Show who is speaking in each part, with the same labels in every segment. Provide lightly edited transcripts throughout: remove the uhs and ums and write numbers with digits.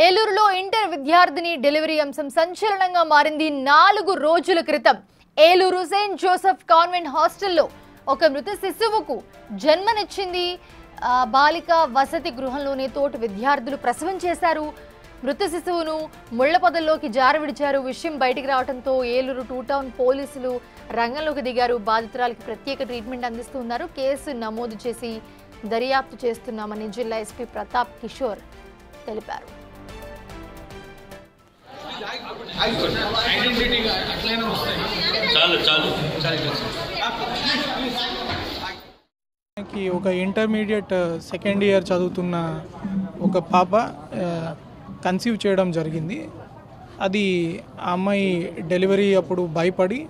Speaker 1: ఏలూరులో ఇంటర్ విద్యార్థిని డెలివరీ అంశం సంచలనంగా మారింది. 4 రోజుల క్రితం ఏలూరు సెయింట్ జోసెఫ్ కాన్వెంట్ హాస్టల్లో ఒక మృత శిశువుకు జన్మనిచ్చింది. బాలిక వసతి గృహంలోనే తోటి విద్యార్థులు ప్రసవం చేశారు. మృత శిశువును ముళ్లపొదల్లోకి జారవిడిచారు. విషయం బయటికి రావడంతో ఏలూరు 2 టౌన్ పోలీసులు రంగంలోకి దిగారు. బాధితురాలికి ప్రత్యేక ట్రీట్మెంట్ అందిస్తున్నారు. కేసు నమోదు చేసి దర్యాప్తు చేస్తున్నామని జిల్లా ఎస్పీ ప్రతాప్ కిషోర్ తెలిపారు.
Speaker 2: ఒక ఇంటర్మీడియట్ సెకండ్ ఇయర్ చదువుతున్న ఒక పాప కన్సీవ్ చేయడం జరిగింది. అది ఆ అమ్మాయి డెలివరీ అప్పుడు భయపడి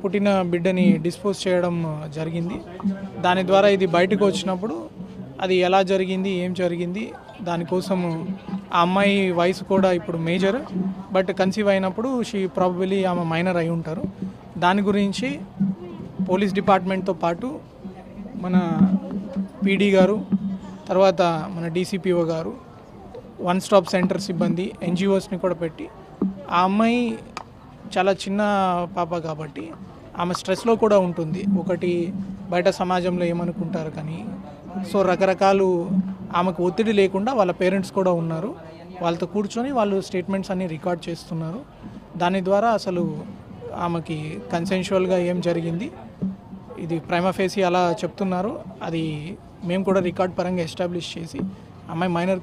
Speaker 2: పుట్టిన బిడ్డని డిస్పోజ్ చేయడం జరిగింది. దాని ద్వారా ఇది బయటకు వచ్చినప్పుడు అది ఎలా జరిగింది, ఏం జరిగింది, దానికోసం ఆ అమ్మాయి వయసు కూడా ఇప్పుడు మేజర్, బట్ కన్సీవ్ అయినప్పుడు ప్రాబబిలీ ఆమె మైనర్ అయి ఉంటారు. దాని గురించి పోలీస్ డిపార్ట్మెంట్తో పాటు మన పీడీ గారు, తర్వాత మన డీసీపీఓ గారు, 1 స్టాప్ సెంటర్ సిబ్బంది, ఎన్జిఓస్ని కూడా పెట్టి ఆ అమ్మాయి చాలా చిన్న పాప కాబట్టి ఆమె స్ట్రెస్లో కూడా ఉంటుంది. ఒకటి బయట సమాజంలో ఏమనుకుంటారు కానీ, సో రకరకాలు ఆమెకు ఒత్తిడి లేకుండా వాళ్ళ పేరెంట్స్ కూడా ఉన్నారు. వాళ్ళతో కూర్చొని వాళ్ళు స్టేట్మెంట్స్ అన్నీ రికార్డ్ చేస్తున్నారు. దాని ద్వారా అసలు ఆమెకి కన్సెన్షువల్గా ఏం జరిగింది, ఇది ప్రైమా ఫేసి అలా చెప్తున్నారు. అది మేము కూడా రికార్డ్ పరంగా ఎస్టాబ్లిష్ చేసి అమ్మాయి మైనర్